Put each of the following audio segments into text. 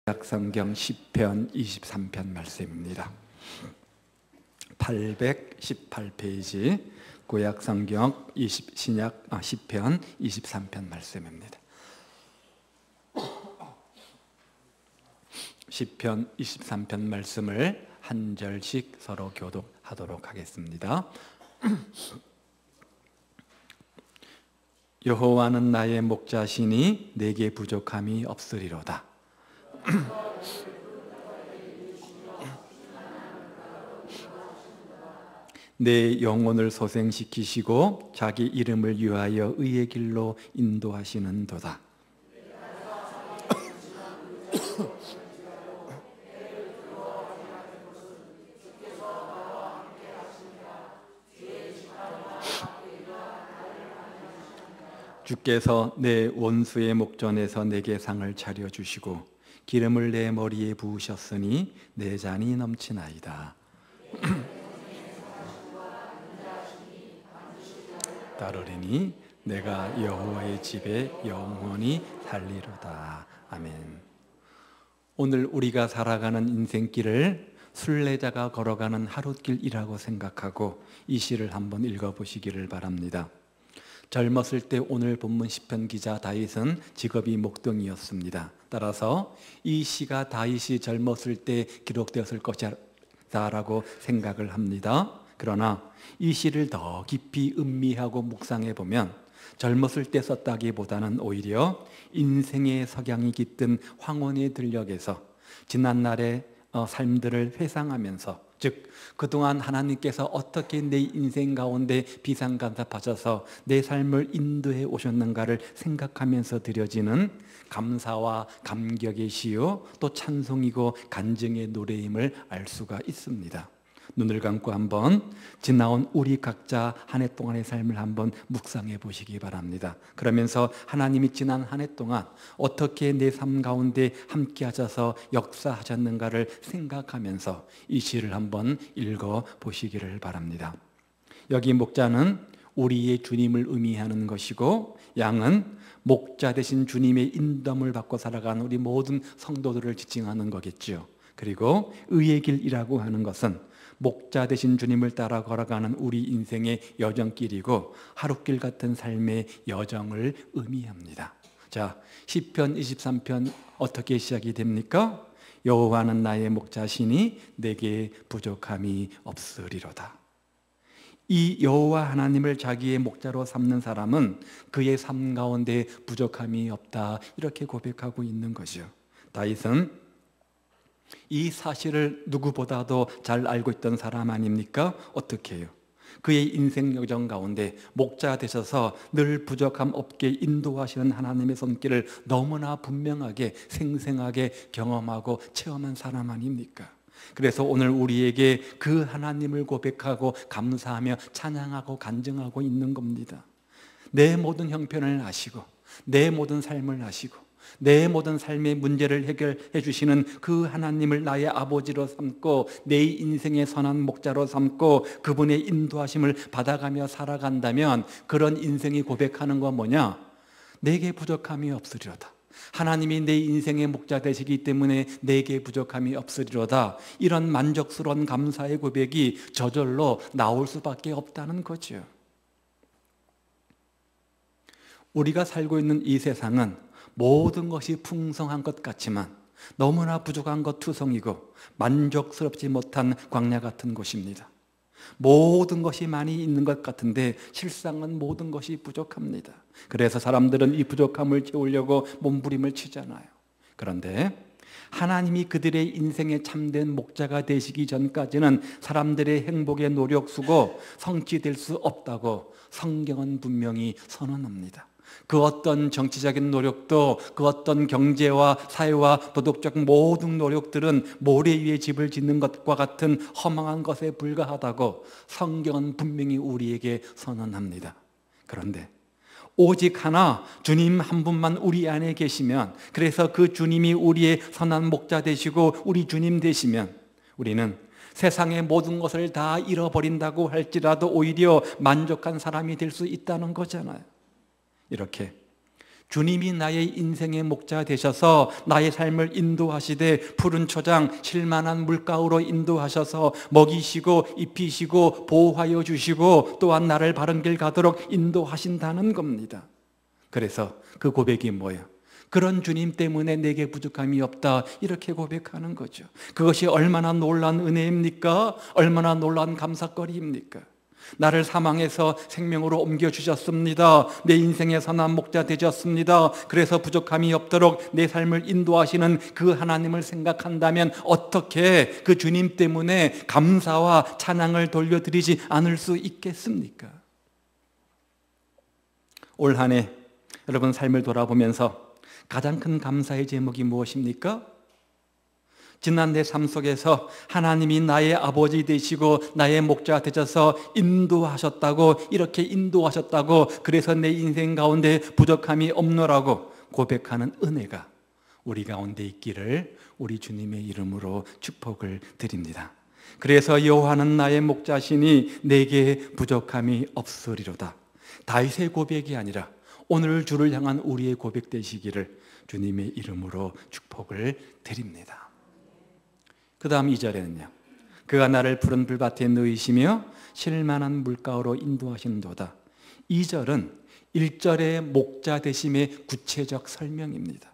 구약성경 10편 23편 말씀입니다. 818페이지 구약성경 10편 23편 말씀입니다. 10편 23편 말씀을 한 절씩 서로 교독하도록 하겠습니다. 여호와는 나의 목자시니 내게 부족함이 없으리로다. 내 영혼을 소생시키시고 자기 이름을 위하여 의의 길로 인도하시는도다. 주께서 내 원수의 목전에서 내게 상을 차려주시고 기름을 내 머리에 부으셨으니 내 잔이 넘치나이다. 따르리니 내가 여호와의 집에 영원히 살리로다. 아멘. 오늘 우리가 살아가는 인생길을 순례자가 걸어가는 하룻길이라고 생각하고 이 시를 한번 읽어보시기를 바랍니다. 젊었을 때 오늘 본문 시편 기자 다윗은 직업이 목동이었습니다. 따라서 이 시가 다윗이 젊었을 때 기록되었을 것이라고 생각을 합니다. 그러나 이 시를 더 깊이 음미하고 묵상해 보면 젊었을 때 썼다기보다는 오히려 인생의 석양이 깃든 황혼의 들녘에서 지난날의 삶들을 회상하면서, 즉 그동안 하나님께서 어떻게 내 인생 가운데 비상간섭하셔서 내 삶을 인도해 오셨는가를 생각하면서 드려지는 감사와 감격의 시요 또 찬송이고 간증의 노래임을 알 수가 있습니다. 눈을 감고 한번 지나온 우리 각자 한 해 동안의 삶을 한번 묵상해 보시기 바랍니다. 그러면서 하나님이 지난 한 해 동안 어떻게 내 삶 가운데 함께 하셔서 역사하셨는가를 생각하면서 이 시를 한번 읽어 보시기를 바랍니다. 여기 목자는 우리의 주님을 의미하는 것이고, 양은 목자 되신 주님의 인도함을 받고 살아가는 우리 모든 성도들을 지칭하는 거겠죠. 그리고 의의 길이라고 하는 것은 목자 되신 주님을 따라 걸어가는 우리 인생의 여정길이고 하룻길 같은 삶의 여정을 의미합니다. 자, 시편 23편 어떻게 시작이 됩니까? 여호와는 나의 목자시니 내게 부족함이 없으리로다. 이 여호와 하나님을 자기의 목자로 삼는 사람은 그의 삶 가운데 부족함이 없다, 이렇게 고백하고 있는 거죠. 다윗은 이 사실을 누구보다도 잘 알고 있던 사람 아닙니까? 어떻게 해요? 그의 인생 여정 가운데 목자 되셔서 늘 부족함 없게 인도하시는 하나님의 손길을 너무나 분명하게 생생하게 경험하고 체험한 사람 아닙니까? 그래서 오늘 우리에게 그 하나님을 고백하고 감사하며 찬양하고 간증하고 있는 겁니다. 내 모든 형편을 아시고 내 모든 삶을 아시고 내 모든 삶의 문제를 해결해 주시는 그 하나님을 나의 아버지로 삼고 내 인생의 선한 목자로 삼고 그분의 인도하심을 받아가며 살아간다면 그런 인생이 고백하는 건 뭐냐? 내게 부족함이 없으리로다. 하나님이 내 인생의 목자 되시기 때문에 내게 부족함이 없으리로다. 이런 만족스러운 감사의 고백이 저절로 나올 수밖에 없다는 거죠. 우리가 살고 있는 이 세상은 모든 것이 풍성한 것 같지만 너무나 부족한 것 투성이고 만족스럽지 못한 광야 같은 곳입니다. 모든 것이 많이 있는 것 같은데 실상은 모든 것이 부족합니다. 그래서 사람들은 이 부족함을 채우려고 몸부림을 치잖아요. 그런데 하나님이 그들의 인생에 참된 목자가 되시기 전까지는 사람들의 행복의 노력 수고 성취될 수 없다고 성경은 분명히 선언합니다. 그 어떤 정치적인 노력도, 그 어떤 경제와 사회와 도덕적 모든 노력들은 모래 위에 집을 짓는 것과 같은 허망한 것에 불과하다고 성경은 분명히 우리에게 선언합니다. 그런데 오직 하나, 주님 한 분만 우리 안에 계시면, 그래서 그 주님이 우리의 선한 목자 되시고 우리 주님 되시면 우리는 세상의 모든 것을 다 잃어버린다고 할지라도 오히려 만족한 사람이 될 수 있다는 거잖아요. 이렇게 주님이 나의 인생의 목자 되셔서 나의 삶을 인도하시되 푸른 초장 쉴만한 물가로 인도하셔서 먹이시고 입히시고 보호하여 주시고 또한 나를 바른 길 가도록 인도하신다는 겁니다. 그래서 그 고백이 뭐예요? 그런 주님 때문에 내게 부족함이 없다, 이렇게 고백하는 거죠. 그것이 얼마나 놀라운 은혜입니까? 얼마나 놀라운 감사거리입니까? 나를 사망에서 생명으로 옮겨주셨습니다. 내 인생의 선한 목자 되셨습니다. 그래서 부족함이 없도록 내 삶을 인도하시는 그 하나님을 생각한다면 어떻게 그 주님 때문에 감사와 찬양을 돌려드리지 않을 수 있겠습니까? 올 한 해 여러분 삶을 돌아보면서 가장 큰 감사의 제목이 무엇입니까? 지난 내 삶 속에서 하나님이 나의 아버지 되시고 나의 목자 되셔서 인도하셨다고, 이렇게 인도하셨다고, 그래서 내 인생 가운데 부족함이 없노라고 고백하는 은혜가 우리 가운데 있기를 우리 주님의 이름으로 축복을 드립니다. 그래서 여호와는 나의 목자시니 내게 부족함이 없으리로다. 다윗의 고백이 아니라 오늘 주를 향한 우리의 고백 되시기를 주님의 이름으로 축복을 드립니다. 그 다음 2절에는요, 그가 나를 푸른 불밭에 누이시며 쉴만한 물가로 인도하시는도다. 2절은 1절의 목자 되심의 구체적 설명입니다.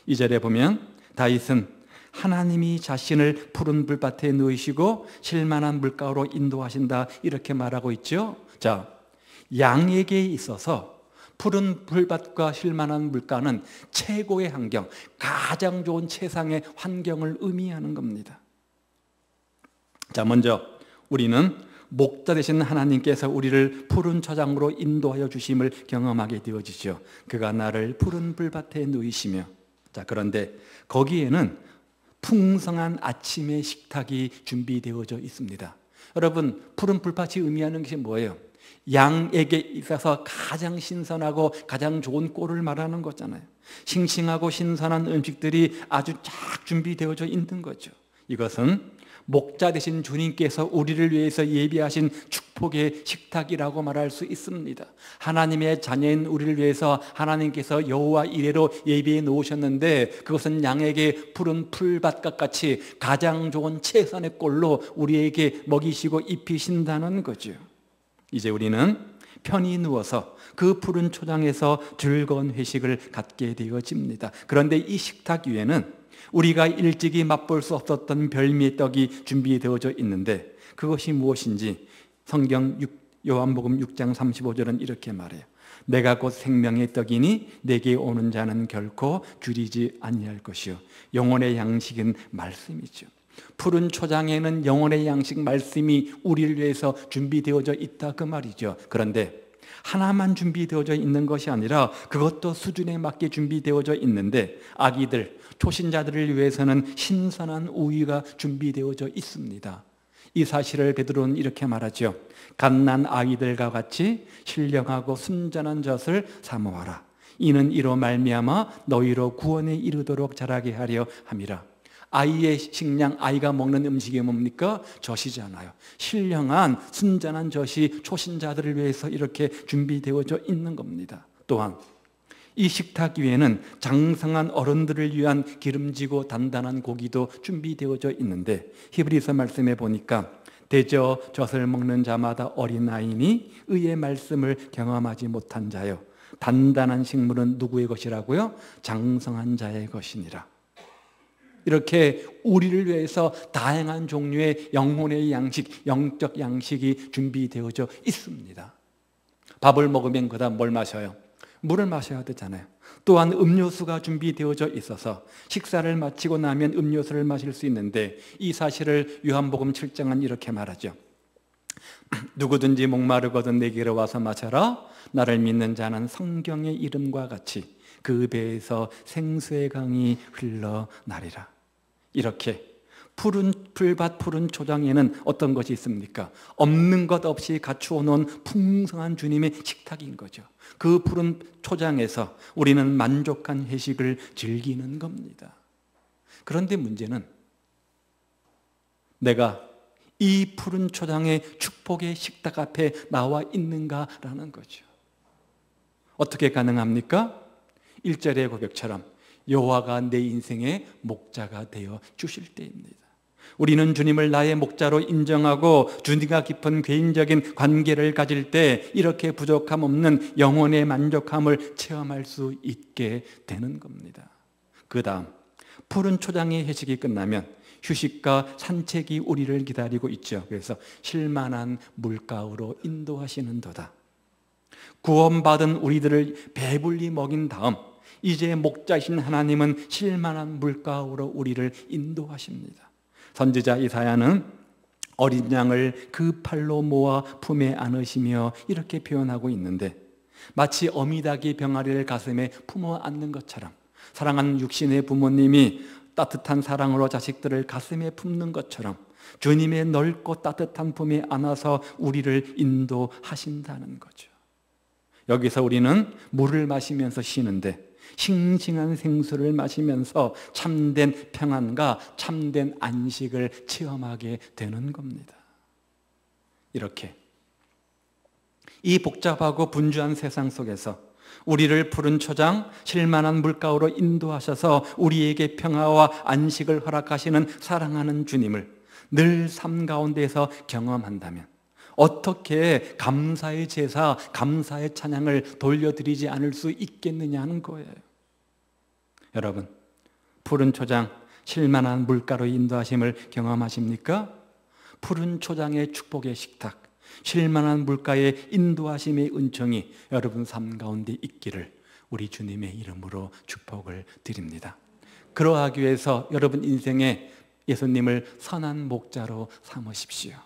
2절에 보면 다윗은 하나님이 자신을 푸른 불밭에 누이시고 쉴만한 물가로 인도하신다, 이렇게 말하고 있죠. 자, 양에게 있어서 푸른 풀밭과 쉴만한 물가는 최고의 환경, 가장 좋은 최상의 환경을 의미하는 겁니다. 자, 먼저 우리는 목자 되신 하나님께서 우리를 푸른 초장으로 인도하여 주심을 경험하게 되어지죠. 그가 나를 푸른 풀밭에 누이시며. 자, 그런데 거기에는 풍성한 아침의 식탁이 준비되어져 있습니다. 여러분, 푸른 풀밭이 의미하는 것이 뭐예요? 양에게 있어서 가장 신선하고 가장 좋은 꼴을 말하는 거잖아요. 싱싱하고 신선한 음식들이 아주 쫙 준비되어져 있는 거죠. 이것은 목자 되신 주님께서 우리를 위해서 예비하신 축복의 식탁이라고 말할 수 있습니다. 하나님의 자녀인 우리를 위해서 하나님께서 여호와 이레로 예비해 놓으셨는데, 그것은 양에게 푸른 풀밭과 같이 가장 좋은 최선의 꼴로 우리에게 먹이시고 입히신다는 거죠. 이제 우리는 편히 누워서 그 푸른 초장에서 즐거운 회식을 갖게 되어집니다. 그런데 이 식탁 위에는 우리가 일찍이 맛볼 수 없었던 별미의 떡이 준비되어져 있는데, 그것이 무엇인지 성경 요한복음 6장 35절은 이렇게 말해요. 내가 곧 생명의 떡이니 내게 오는 자는 결코 줄이지 아니할 것이요 영혼의 양식은 말씀이죠. 푸른 초장에는 영혼의 양식 말씀이 우리를 위해서 준비되어져 있다, 그 말이죠. 그런데 하나만 준비되어져 있는 것이 아니라 그것도 수준에 맞게 준비되어져 있는데, 아기들, 초신자들을 위해서는 신선한 우유가 준비되어져 있습니다. 이 사실을 베드로는 이렇게 말하죠. 갓난 아이들과 같이 신령하고 순전한 젖을 사모하라. 이는 이로 말미암아 너희로 구원에 이르도록 자라게 하려 함이라. 아이의 식량, 아이가 먹는 음식이 뭡니까? 젖이잖아요. 신령한 순전한 젖이 초신자들을 위해서 이렇게 준비되어져 있는 겁니다. 또한 이 식탁 위에는 장성한 어른들을 위한 기름지고 단단한 고기도 준비되어져 있는데, 히브리서 말씀에 보니까 대저 젖을 먹는 자마다 어린아이니 의의 말씀을 경험하지 못한 자요, 단단한 식물은 누구의 것이라고요? 장성한 자의 것이니라. 이렇게 우리를 위해서 다양한 종류의 영혼의 양식, 영적 양식이 준비되어져 있습니다. 밥을 먹으면 그다음 뭘 마셔요? 물을 마셔야 되잖아요. 또한 음료수가 준비되어져 있어서 식사를 마치고 나면 음료수를 마실 수 있는데, 이 사실을 요한복음 7장은 이렇게 말하죠. 누구든지 목마르거든 내게로 와서 마셔라. 나를 믿는 자는 성경의 이름과 같이 그 배에서 생수의 강이 흘러나리라. 이렇게 푸른 풀밭, 푸른 초장에는 어떤 것이 있습니까? 없는 것 없이 갖추어 놓은 풍성한 주님의 식탁인 거죠. 그 푸른 초장에서 우리는 만족한 회식을 즐기는 겁니다. 그런데 문제는 내가 이 푸른 초장의 축복의 식탁 앞에 나와 있는가라는 거죠. 어떻게 가능합니까? 1절의 고백처럼 여호와가 내 인생의 목자가 되어 주실 때입니다. 우리는 주님을 나의 목자로 인정하고 주님과 깊은 개인적인 관계를 가질 때 이렇게 부족함 없는 영혼의 만족함을 체험할 수 있게 되는 겁니다. 그 다음 푸른 초장의 해식이 끝나면 휴식과 산책이 우리를 기다리고 있죠. 그래서 쉴만한 물가로 인도하시는도다. 구원받은 우리들을 배불리 먹인 다음 이제 목자신 하나님은 쉴만한 물가로 우리를 인도하십니다. 선지자 이사야는 어린 양을 그 팔로 모아 품에 안으시며 이렇게 표현하고 있는데, 마치 어미닭이 병아리를 가슴에 품어 안는 것처럼 사랑하는 육신의 부모님이 따뜻한 사랑으로 자식들을 가슴에 품는 것처럼 주님의 넓고 따뜻한 품에 안아서 우리를 인도하신다는 거죠. 여기서 우리는 물을 마시면서 쉬는데 싱싱한 생수를 마시면서 참된 평안과 참된 안식을 체험하게 되는 겁니다. 이렇게 이 복잡하고 분주한 세상 속에서 우리를 푸른 초장, 쉴만한 물가로 인도하셔서 우리에게 평화와 안식을 허락하시는 사랑하는 주님을 늘 삶 가운데서 경험한다면 어떻게 감사의 제사, 감사의 찬양을 돌려드리지 않을 수 있겠느냐 하는 거예요. 여러분, 푸른 초장, 쉴만한 물가로 인도하심을 경험하십니까? 푸른 초장의 축복의 식탁, 쉴만한 물가의 인도하심의 은총이 여러분 삶 가운데 있기를 우리 주님의 이름으로 축복을 드립니다. 그러하기 위해서 여러분 인생에 예수님을 선한 목자로 삼으십시오.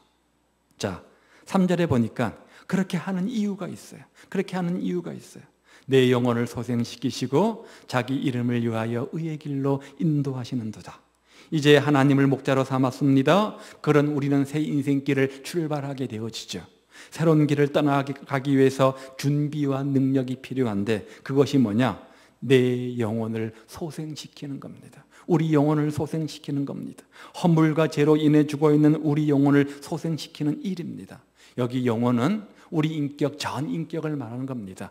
자, 3절에 보니까 그렇게 하는 이유가 있어요. 그렇게 하는 이유가 있어요. 내 영혼을 소생시키시고 자기 이름을 위하여 의의 길로 인도하시는도다. 이제 하나님을 목자로 삼았습니다. 그런 우리는 새 인생길을 출발하게 되어지죠. 새로운 길을 떠나가기 위해서 준비와 능력이 필요한데 그것이 뭐냐? 내 영혼을 소생시키는 겁니다. 우리 영혼을 소생시키는 겁니다. 허물과 죄로 인해 죽어 있는 우리 영혼을 소생시키는 일입니다. 여기 영혼은 우리 인격, 전 인격을 말하는 겁니다.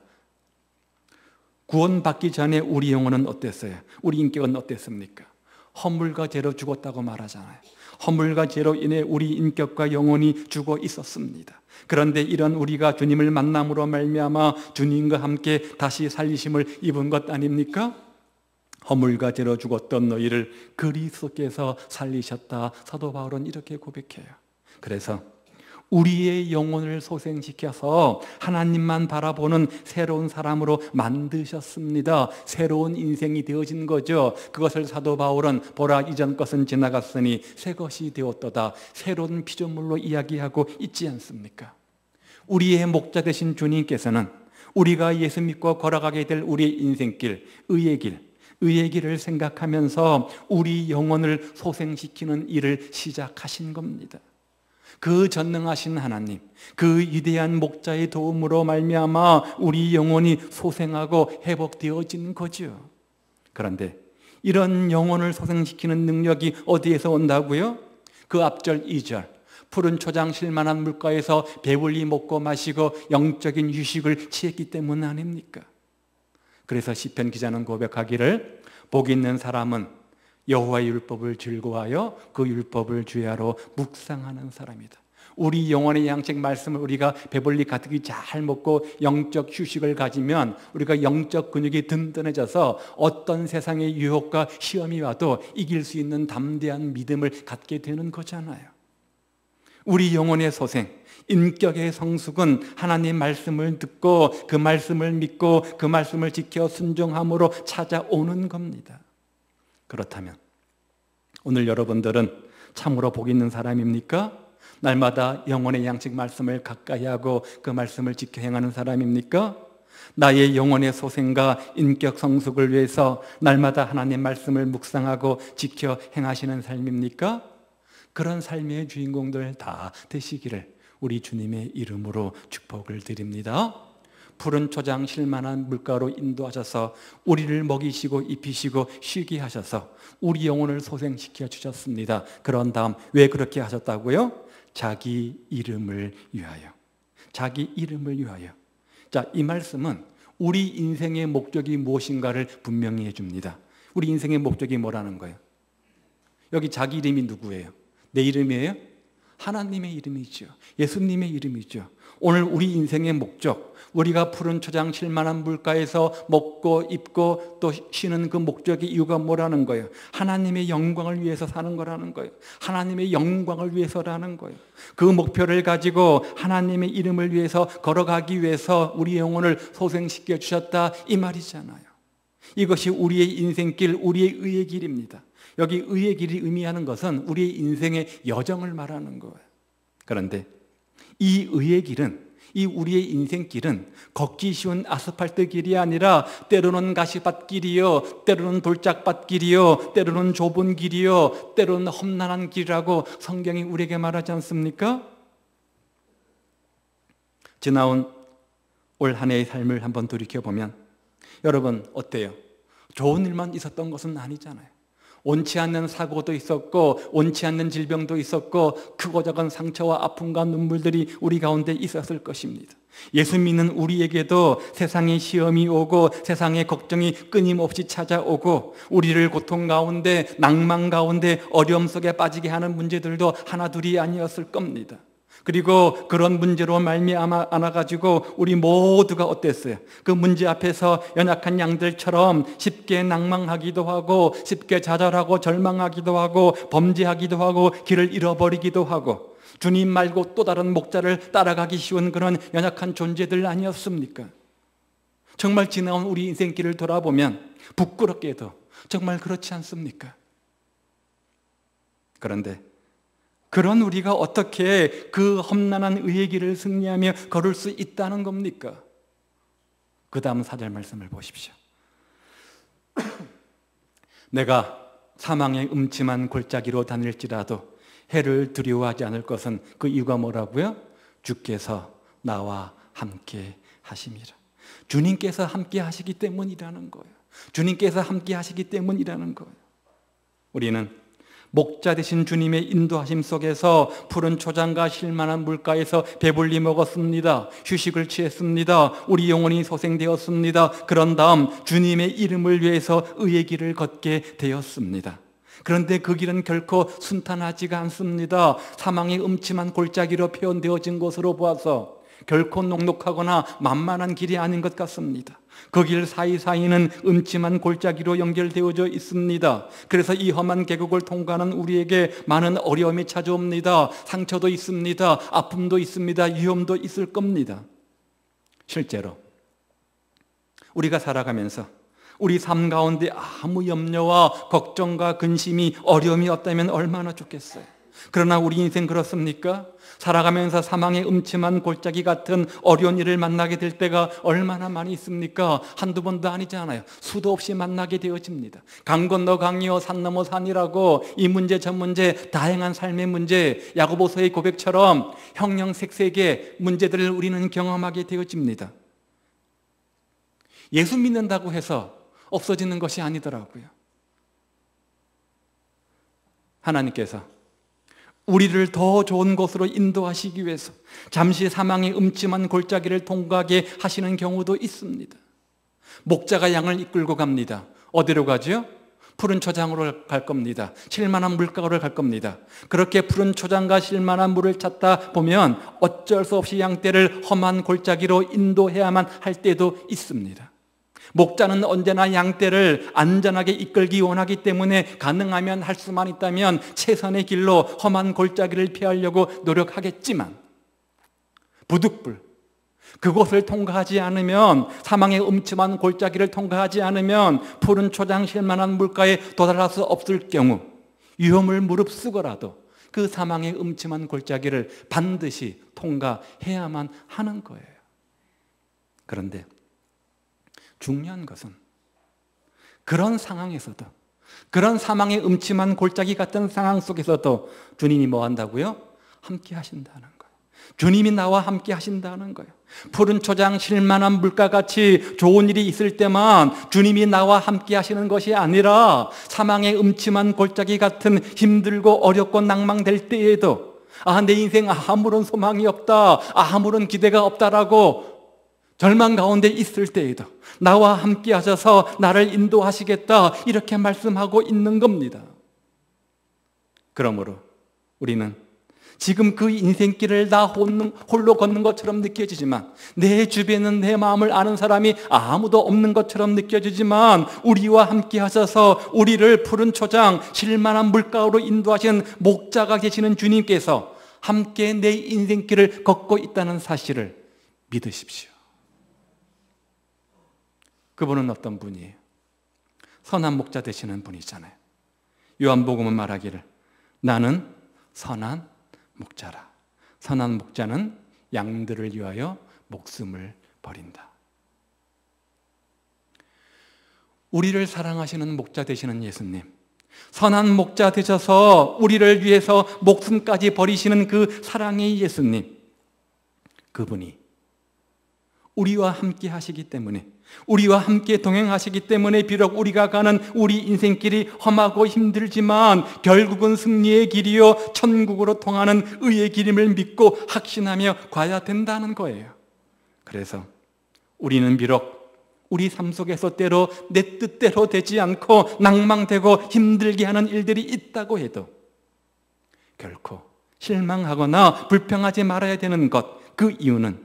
구원받기 전에 우리 영혼은 어땠어요? 우리 인격은 어땠습니까? 허물과 죄로 죽었다고 말하잖아요. 허물과 죄로 인해 우리 인격과 영혼이 죽어 있었습니다. 그런데 이런 우리가 주님을 만남으로 말미암아 주님과 함께 다시 살리심을 입은 것 아닙니까? 허물과 죄로 죽었던 너희를 그리스도께서 살리셨다. 사도 바울은 이렇게 고백해요. 그래서 우리의 영혼을 소생시켜서 하나님만 바라보는 새로운 사람으로 만드셨습니다. 새로운 인생이 되어진 거죠. 그것을 사도 바울은 보라 이전 것은 지나갔으니 새 것이 되었도다. 새로운 피조물로 이야기하고 있지 않습니까? 우리의 목자 되신 주님께서는 우리가 예수 믿고 걸어가게 될 우리의 인생길, 의의 길을 생각하면서 우리 영혼을 소생시키는 일을 시작하신 겁니다. 그 전능하신 하나님, 그 위대한 목자의 도움으로 말미암아 우리 영혼이 소생하고 회복되어진 거죠. 그런데 이런 영혼을 소생시키는 능력이 어디에서 온다고요? 그 앞절 2절 푸른 초장 쉴만한 물가에서 배불리 먹고 마시고 영적인 휴식을 취했기 때문 아닙니까? 그래서 시편 기자는 고백하기를 복 있는 사람은 여호와의 율법을 즐거워하여 그 율법을 주야로 묵상하는 사람이다. 우리 영혼의 양식 말씀을 우리가 배불리 가득히 잘 먹고 영적 휴식을 가지면 우리가 영적 근육이 든든해져서 어떤 세상의 유혹과 시험이 와도 이길 수 있는 담대한 믿음을 갖게 되는 거잖아요. 우리 영혼의 소생, 인격의 성숙은 하나님 말씀을 듣고 그 말씀을 믿고 그 말씀을 지켜 순종함으로 찾아오는 겁니다. 그렇다면 오늘 여러분들은 참으로 복 있는 사람입니까? 날마다 영혼의 양식 말씀을 가까이 하고 그 말씀을 지켜 행하는 사람입니까? 나의 영혼의 소생과 인격 성숙을 위해서 날마다 하나님 말씀을 묵상하고 지켜 행하시는 삶입니까? 그런 삶의 주인공들 다 되시기를 우리 주님의 이름으로 축복을 드립니다. 푸른 초장 쉴만한 물가로 인도하셔서 우리를 먹이시고 입히시고 쉬게 하셔서 우리 영혼을 소생시켜 주셨습니다. 그런 다음 왜 그렇게 하셨다고요? 자기 이름을 위하여. 자기 이름을 위하여. 자, 이 말씀은 우리 인생의 목적이 무엇인가를 분명히 해줍니다. 우리 인생의 목적이 뭐라는 거예요? 여기 자기 이름이 누구예요? 내 이름이에요? 하나님의 이름이죠. 예수님의 이름이죠. 오늘 우리 인생의 목적, 우리가 푸른 초장 쉴만한 물가에서 먹고 입고 또 쉬는 그 목적의 이유가 뭐라는 거예요? 하나님의 영광을 위해서 사는 거라는 거예요. 하나님의 영광을 위해서라는 거예요. 그 목표를 가지고 하나님의 이름을 위해서 걸어가기 위해서 우리 영혼을 소생시켜 주셨다, 이 말이잖아요. 이것이 우리의 인생길, 우리의 의의 길입니다. 여기 의의 길이 의미하는 것은 우리의 인생의 여정을 말하는 거예요. 그런데 이 의의 길은, 이 우리의 인생길은 걷기 쉬운 아스팔트 길이 아니라 때로는 가시밭길이요, 때로는 돌짝밭길이요, 때로는 좁은 길이요, 때로는 험난한 길이라고 성경이 우리에게 말하지 않습니까? 지나온 올 한 해의 삶을 한번 돌이켜보면 여러분 어때요? 좋은 일만 있었던 것은 아니잖아요. 원치 않는 사고도 있었고 원치 않는 질병도 있었고 크고 작은 상처와 아픔과 눈물들이 우리 가운데 있었을 것입니다. 예수 믿는 우리에게도 세상에 시험이 오고 세상에 걱정이 끊임없이 찾아오고 우리를 고통 가운데, 낭만 가운데, 어려움 속에 빠지게 하는 문제들도 하나둘이 아니었을 겁니다. 그리고 그런 문제로 말미암아 안아가지고 우리 모두가 어땠어요? 그 문제 앞에서 연약한 양들처럼 쉽게 낭망하기도 하고 쉽게 좌절하고 절망하기도 하고 범죄하기도 하고 길을 잃어버리기도 하고 주님 말고 또 다른 목자를 따라가기 쉬운 그런 연약한 존재들 아니었습니까? 정말 지나온 우리 인생길을 돌아보면 부끄럽게도 정말 그렇지 않습니까? 그런데 그런 우리가 어떻게 그 험난한 의의 길을 승리하며 걸을 수 있다는 겁니까? 그 다음 4절 말씀을 보십시오. 내가 사망의 음침한 골짜기로 다닐지라도 해를 두려워하지 않을 것은 그 이유가 뭐라고요? 주께서 나와 함께 하심이라. 주님께서 함께 하시기 때문이라는 거예요. 주님께서 함께 하시기 때문이라는 거예요. 우리는 목자 되신 주님의 인도하심 속에서 푸른 초장과 쉴만한 물가에서 배불리 먹었습니다. 휴식을 취했습니다. 우리 영혼이 소생되었습니다. 그런 다음 주님의 이름을 위해서 의의 길을 걷게 되었습니다. 그런데 그 길은 결코 순탄하지가 않습니다. 사망의 음침한 골짜기로 표현되어진 것으로 보아서 결코 녹록하거나 만만한 길이 아닌 것 같습니다. 그 길 사이사이는 음침한 골짜기로 연결되어져 있습니다. 그래서 이 험한 계곡을 통과하는 우리에게 많은 어려움이 찾아옵니다. 상처도 있습니다. 아픔도 있습니다. 위험도 있을 겁니다. 실제로 우리가 살아가면서 우리 삶 가운데 아무 염려와 걱정과 근심이, 어려움이 없다면 얼마나 좋겠어요. 그러나 우리 인생 그렇습니까? 살아가면서 사망의 음침한 골짜기 같은 어려운 일을 만나게 될 때가 얼마나 많이 있습니까? 한두 번도 아니잖아요. 수도 없이 만나게 되어집니다. 강 건너 강이요 산 넘어 산이라고 이 문제 저 문제, 다양한 삶의 문제, 야고보서의 고백처럼 형형색색의 문제들을 우리는 경험하게 되어집니다. 예수 믿는다고 해서 없어지는 것이 아니더라고요. 하나님께서 우리를 더 좋은 곳으로 인도하시기 위해서 잠시 사망의 음침한 골짜기를 통과하게 하시는 경우도 있습니다. 목자가 양을 이끌고 갑니다. 어디로 가죠? 푸른 초장으로 갈 겁니다. 쉴만한 물가로 갈 겁니다. 그렇게 푸른 초장과 쉴만한 물을 찾다 보면 어쩔 수 없이 양떼를 험한 골짜기로 인도해야만 할 때도 있습니다. 목자는 언제나 양떼를 안전하게 이끌기 원하기 때문에 가능하면 할 수만 있다면 최선의 길로 험한 골짜기를 피하려고 노력하겠지만 부득불 그곳을 통과하지 않으면, 사망의 음침한 골짜기를 통과하지 않으면 푸른 초장 쉴만한 물가에 도달할 수 없을 경우 위험을 무릅쓰고라도 그 사망의 음침한 골짜기를 반드시 통과해야만 하는 거예요. 그런데 중요한 것은 그런 상황에서도, 그런 사망의 음침한 골짜기 같은 상황 속에서도 주님이 뭐 한다고요? 함께 하신다는 거예요. 주님이 나와 함께 하신다는 거예요. 푸른 초장 쉴만한 물가같이 좋은 일이 있을 때만 주님이 나와 함께 하시는 것이 아니라 사망의 음침한 골짜기 같은 힘들고 어렵고 낭망될 때에도 내 인생 아무런 소망이 없다, 아무런 기대가 없다라고 절망 가운데 있을 때에도 나와 함께 하셔서 나를 인도하시겠다, 이렇게 말씀하고 있는 겁니다. 그러므로 우리는 지금 그 인생길을 나 홀로 걷는 것처럼 느껴지지만, 내 주변은 내 마음을 아는 사람이 아무도 없는 것처럼 느껴지지만, 우리와 함께 하셔서 우리를 푸른 초장, 실만한 물가로 인도하시는 목자가 되시는 주님께서 함께 내 인생길을 걷고 있다는 사실을 믿으십시오. 그분은 어떤 분이에요? 선한 목자 되시는 분이잖아요. 요한복음은 말하기를 나는 선한 목자라. 선한 목자는 양들을 위하여 목숨을 버린다. 우리를 사랑하시는 목자 되시는 예수님, 선한 목자 되셔서 우리를 위해서 목숨까지 버리시는 그 사랑의 예수님, 그분이 우리와 함께 하시기 때문에, 우리와 함께 동행하시기 때문에 비록 우리가 가는 우리 인생길이 험하고 힘들지만 결국은 승리의 길이요 천국으로 통하는 의의 길임을 믿고 확신하며 가야 된다는 거예요. 그래서 우리는 비록 우리 삶 속에서 때로 내 뜻대로 되지 않고 낭망되고 힘들게 하는 일들이 있다고 해도 결코 실망하거나 불평하지 말아야 되는 것, 그 이유는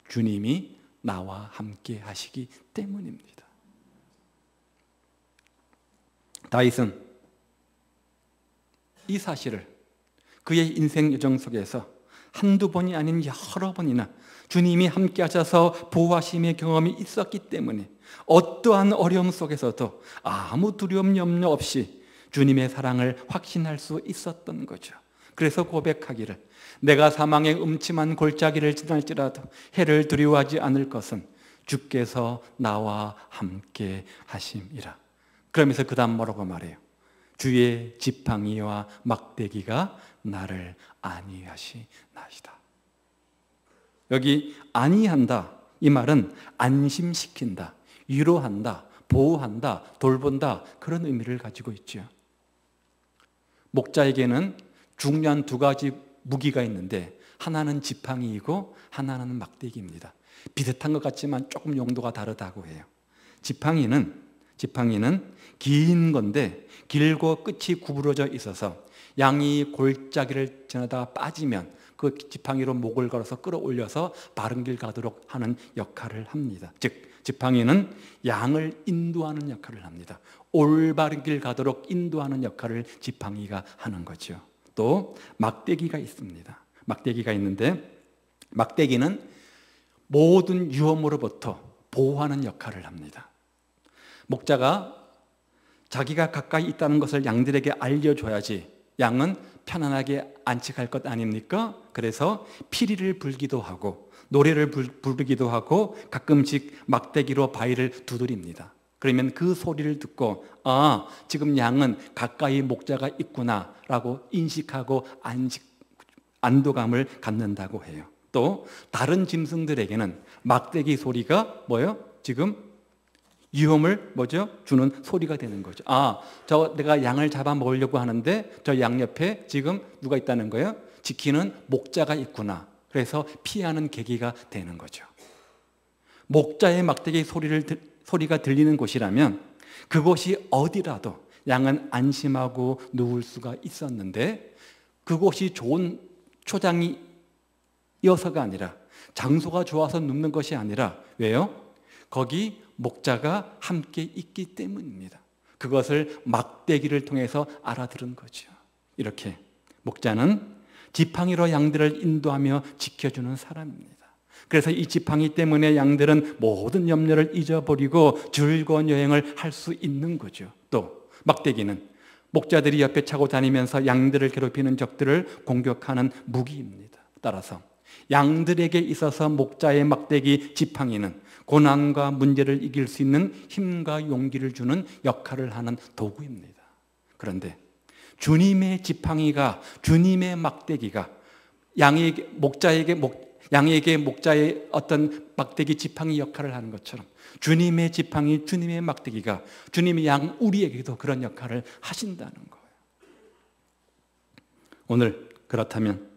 주님이 나와 함께 하시기 때문입니다. 다윗은 이 사실을 그의 인생 여정 속에서 한두 번이 아닌 여러 번이나 주님이 함께 하셔서 보호하심의 경험이 있었기 때문에 어떠한 어려움 속에서도 아무 두려움 염려 없이 주님의 사랑을 확신할 수 있었던 거죠. 그래서 고백하기를 내가 사망의 음침한 골짜기를 지날지라도 해를 두려워하지 않을 것은 주께서 나와 함께 하심이라. 그러면서 그 다음 뭐라고 말해요? 주의 지팡이와 막대기가 나를 안위하시나이다. 여기 안위한다, 이 말은 안심시킨다, 위로한다, 보호한다, 돌본다, 그런 의미를 가지고 있죠. 목자에게는 중요한 두 가지 무기가 있는데 하나는 지팡이이고 하나는 막대기입니다. 비슷한 것 같지만 조금 용도가 다르다고 해요. 지팡이는 긴 건데 길고 끝이 구부러져 있어서 양이 골짜기를 지나다 빠지면 그 지팡이로 목을 걸어서 끌어올려서 바른 길 가도록 하는 역할을 합니다. 즉 지팡이는 양을 인도하는 역할을 합니다. 올바른 길 가도록 인도하는 역할을 지팡이가 하는 거죠. 또 막대기가 있습니다. 막대기가 있는데 막대기는 모든 위험으로부터 보호하는 역할을 합니다. 목자가 자기가 가까이 있다는 것을 양들에게 알려줘야지 양은 편안하게 안식할 것 아닙니까? 그래서 피리를 불기도 하고 노래를 부르기도 하고 가끔씩 막대기로 바위를 두드립니다. 그러면 그 소리를 듣고 지금 양은 가까이 목자가 있구나 라고 인식하고 안도감을 갖는다고 해요. 또 다른 짐승들에게는 막대기 소리가 지금 위험을 주는 소리가 되는 거죠. 내가 양을 잡아 먹으려고 하는데 저 양 옆에 지금 누가 있다는 거예요? 지키는 목자가 있구나. 그래서 피하는 계기가 되는 거죠. 목자의 막대기 소리가 들리는 곳이라면 그곳이 어디라도 양은 안심하고 누울 수가 있었는데, 그곳이 좋은 초장이어서가 아니라, 장소가 좋아서 눕는 것이 아니라, 왜요? 거기 목자가 함께 있기 때문입니다. 그것을 막대기를 통해서 알아들은 거죠. 이렇게 목자는 지팡이로 양들을 인도하며 지켜주는 사람입니다. 그래서 이 지팡이 때문에 양들은 모든 염려를 잊어버리고 즐거운 여행을 할 수 있는 거죠. 또 막대기는 목자들이 옆에 차고 다니면서 양들을 괴롭히는 적들을 공격하는 무기입니다. 따라서 양들에게 있어서 목자의 막대기 지팡이는 고난과 문제를 이길 수 있는 힘과 용기를 주는 역할을 하는 도구입니다. 그런데 주님의 지팡이가, 주님의 막대기가 양에게 목자의 어떤 막대기 지팡이 역할을 하는 것처럼 주님의 지팡이, 주님의 막대기가 주님의 양 우리에게도 그런 역할을 하신다는 거예요. 오늘 그렇다면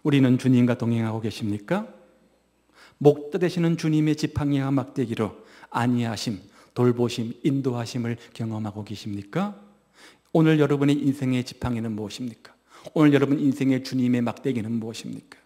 우리는 주님과 동행하고 계십니까? 목자 되시는 주님의 지팡이와 막대기로 안위하심, 돌보심, 인도하심을 경험하고 계십니까? 오늘 여러분의 인생의 지팡이는 무엇입니까? 오늘 여러분 인생의 주님의 막대기는 무엇입니까?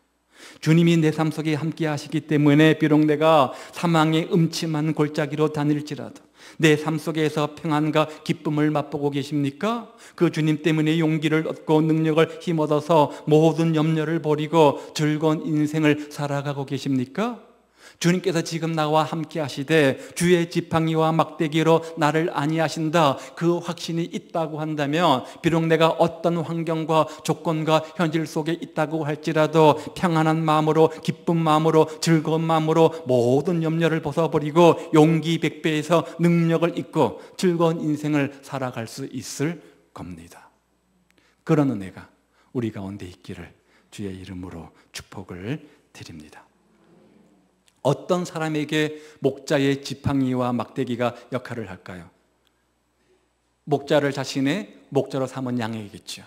주님이 내 삶 속에 함께 하시기 때문에 비록 내가 사망의 음침한 골짜기로 다닐지라도 내 삶 속에서 평안과 기쁨을 맛보고 계십니까? 그 주님 때문에 용기를 얻고 능력을 힘얻어서 모든 염려를 버리고 즐거운 인생을 살아가고 계십니까? 주님께서 지금 나와 함께 하시되 주의 지팡이와 막대기로 나를 안위하신다, 그 확신이 있다고 한다면 비록 내가 어떤 환경과 조건과 현실 속에 있다고 할지라도 평안한 마음으로, 기쁜 마음으로, 즐거운 마음으로 모든 염려를 벗어버리고 용기 백배에서 능력을 잊고 즐거운 인생을 살아갈 수 있을 겁니다. 그런 은혜가 우리 가운데 있기를 주의 이름으로 축복을 드립니다. 어떤 사람에게 목자의 지팡이와 막대기가 역할을 할까요? 목자를 자신의 목자로 삼은 양에게겠죠.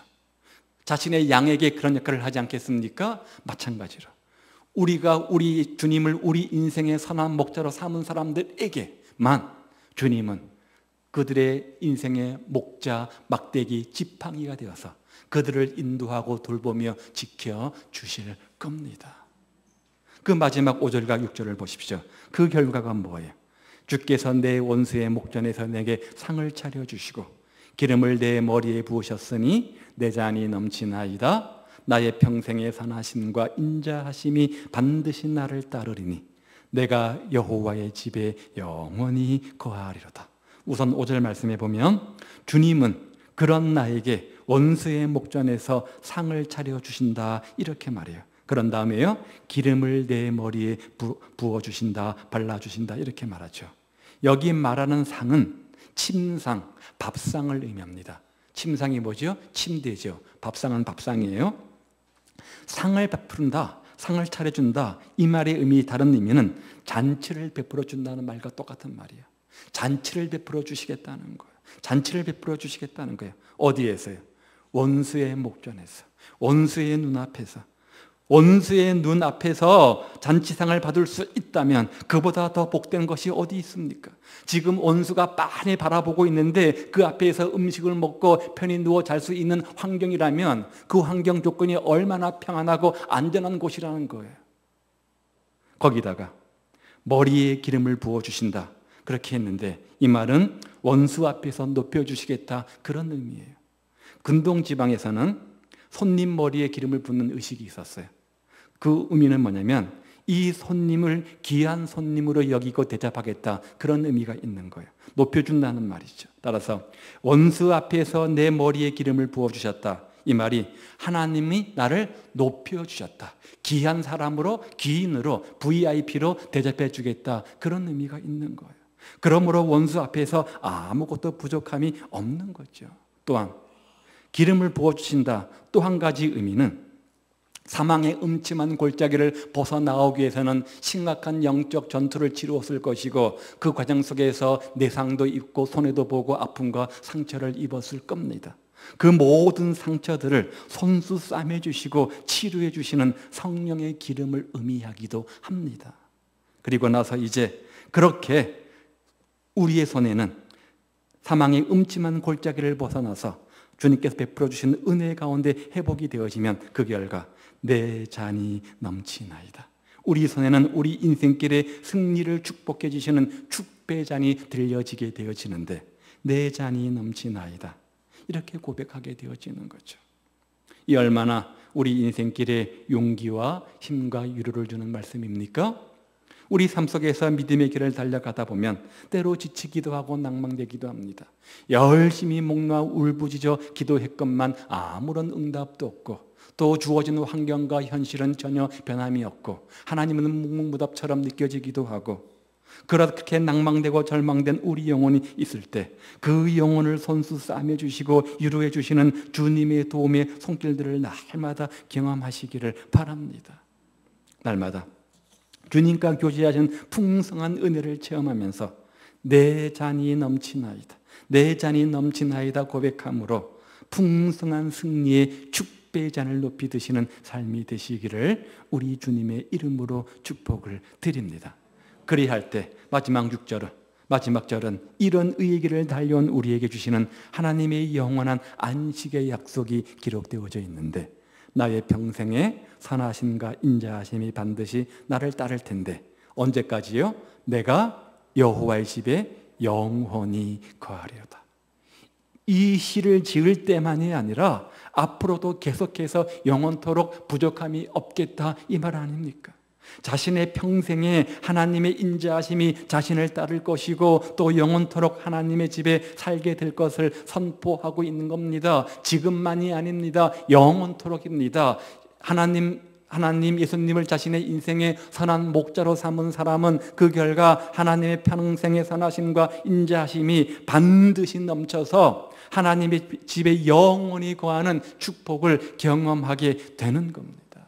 자신의 양에게 그런 역할을 하지 않겠습니까? 마찬가지로 우리가 우리 주님을 우리 인생의 선한 목자로 삼은 사람들에게만 주님은 그들의 인생의 목자, 막대기, 지팡이가 되어서 그들을 인도하고 돌보며 지켜주실 겁니다. 그 마지막 5절과 6절을 보십시오. 그 결과가 뭐예요? 주께서 내 원수의 목전에서 내게 상을 차려주시고 기름을 내 머리에 부으셨으니 내 잔이 넘치나이다. 나의 평생의 선하심과 인자하심이 반드시 나를 따르리니 내가 여호와의 집에 영원히 거하리로다. 우선 5절 말씀해 보면 주님은 그런 나에게 원수의 목전에서 상을 차려주신다 이렇게 말해요. 그런 다음에요, 기름을 내 머리에 부어주신다, 발라주신다 이렇게 말하죠. 여기 말하는 상은 침상, 밥상을 의미합니다. 침상이 뭐죠? 침대죠. 밥상은 밥상이에요. 상을 베푸른다, 상을 차려준다, 이 말의 의미, 다른 의미는 잔치를 베풀어 준다는 말과 똑같은 말이에요. 잔치를 베풀어 주시겠다는 거예요. 잔치를 베풀어 주시겠다는 거예요. 어디에서요? 원수의 목전에서, 원수의 눈앞에서. 원수의 눈앞에서 잔치상을 받을 수 있다면 그보다 더 복된 것이 어디 있습니까? 지금 원수가 빤히 바라보고 있는데 그 앞에서 음식을 먹고 편히 누워 잘 수 있는 환경이라면 그 환경 조건이 얼마나 평안하고 안전한 곳이라는 거예요. 거기다가 머리에 기름을 부어주신다 그렇게 했는데 이 말은 원수 앞에서 높여주시겠다 그런 의미예요. 근동 지방에서는 손님 머리에 기름을 붓는 의식이 있었어요. 그 의미는 뭐냐면 이 손님을 귀한 손님으로 여기고 대접하겠다 그런 의미가 있는 거예요. 높여준다는 말이죠. 따라서 원수 앞에서 내 머리에 기름을 부어주셨다, 이 말이 하나님이 나를 높여주셨다, 귀한 사람으로, 귀인으로, VIP로 대접해 주겠다 그런 의미가 있는 거예요. 그러므로 원수 앞에서 아무것도 부족함이 없는 거죠. 또한 기름을 부어주신다 또 한 가지 의미는 사망의 음침한 골짜기를 벗어나오기 위해서는 심각한 영적 전투를 치루었을 것이고 그 과정 속에서 내상도 입고 손해도 보고 아픔과 상처를 입었을 겁니다. 그 모든 상처들을 손수 싸매주시고 치료해 주시는 성령의 기름을 의미하기도 합니다. 그리고 나서 이제 그렇게 우리의 손에는 사망의 음침한 골짜기를 벗어나서 주님께서 베풀어 주신 은혜 가운데 회복이 되어지면 그 결과 내 잔이 넘치나이다. 우리 손에는 우리 인생길의 승리를 축복해 주시는 축배잔이 들려지게 되어지는데 내 잔이 넘치나이다 이렇게 고백하게 되어지는 거죠. 이 얼마나 우리 인생길에 용기와 힘과 위로를 주는 말씀입니까? 우리 삶 속에서 믿음의 길을 달려가다 보면 때로 지치기도 하고 낭망되기도 합니다. 열심히 목 놓아 울부짖어 기도했건만 아무런 응답도 없고 또 주어진 환경과 현실은 전혀 변함이 없고 하나님은 묵묵무답처럼 느껴지기도 하고 그렇게 낭망되고 절망된 우리 영혼이 있을 때 그 영혼을 손수 싸매주시고 위로해 주시는 주님의 도움의 손길들을 날마다 경험하시기를 바랍니다. 날마다 주님과 교제하신 풍성한 은혜를 체험하면서 내 잔이 넘치나이다, 내 잔이 넘치나이다 고백함으로 풍성한 승리의 축 축배의 잔을 높이 드시는 삶이 되시기를 우리 주님의 이름으로 축복을 드립니다. 그리할 때 마지막 6절은, 마지막 절은 이런 의의 길을 달려온 우리에게 주시는 하나님의 영원한 안식의 약속이 기록되어져 있는데, 나의 평생에 선하심과 인자하심이 반드시 나를 따를 텐데 언제까지요? 내가 여호와의 집에 영원히 거하리로다. 이 시를 지을 때만이 아니라 앞으로도 계속해서 영원토록 부족함이 없겠다, 이 말 아닙니까? 자신의 평생에 하나님의 인자하심이 자신을 따를 것이고 또 영원토록 하나님의 집에 살게 될 것을 선포하고 있는 겁니다. 지금만이 아닙니다. 영원토록입니다. 하나님 예수님을 자신의 인생의 선한 목자로 삼은 사람은 그 결과 하나님의 평생의 선하심과 인자하심이 반드시 넘쳐서 하나님의 집에 영원히 거하는 축복을 경험하게 되는 겁니다.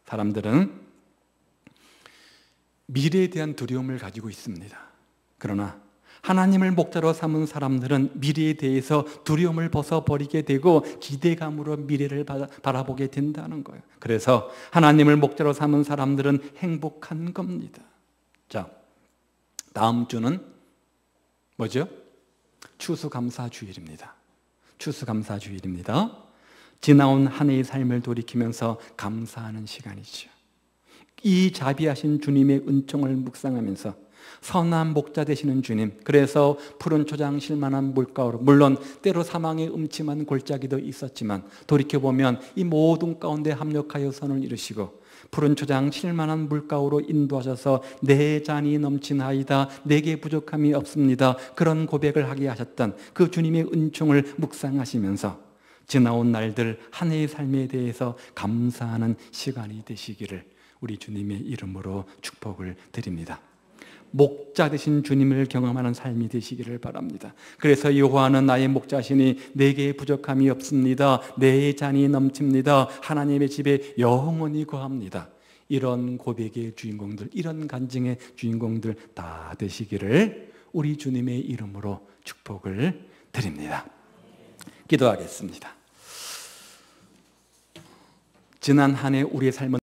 사람들은 미래에 대한 두려움을 가지고 있습니다. 그러나 하나님을 목자로 삼은 사람들은 미래에 대해서 두려움을 벗어버리게 되고 기대감으로 미래를 바라보게 된다는 거예요. 그래서 하나님을 목자로 삼은 사람들은 행복한 겁니다. 자, 다음 주는 뭐죠? 추수감사주일입니다. 추수감사주일입니다. 지나온 한 해의 삶을 돌이키면서 감사하는 시간이죠. 이 자비하신 주님의 은총을 묵상하면서 선한 목자 되시는 주님, 그래서 푸른 초장 실만한 물가로, 물론 때로 사망의 음침한 골짜기도 있었지만 돌이켜보면 이 모든 가운데 합력하여 선을 이루시고 푸른 초장 실만한 물가로 인도하셔서 내 잔이 넘치나이다, 내게 부족함이 없습니다, 그런 고백을 하게 하셨던 그 주님의 은총을 묵상하시면서 지나온 날들 한 해의 삶에 대해서 감사하는 시간이 되시기를 우리 주님의 이름으로 축복을 드립니다. 목자 되신 주님을 경험하는 삶이 되시기를 바랍니다. 그래서 여호와는 나의 목자시니 내게 부족함이 없습니다, 내 잔이 넘칩니다, 하나님의 집에 영원히 거합니다. 이런 고백의 주인공들, 이런 간증의 주인공들 다 되시기를 우리 주님의 이름으로 축복을 드립니다. 기도하겠습니다. 지난 한 해 우리의 삶은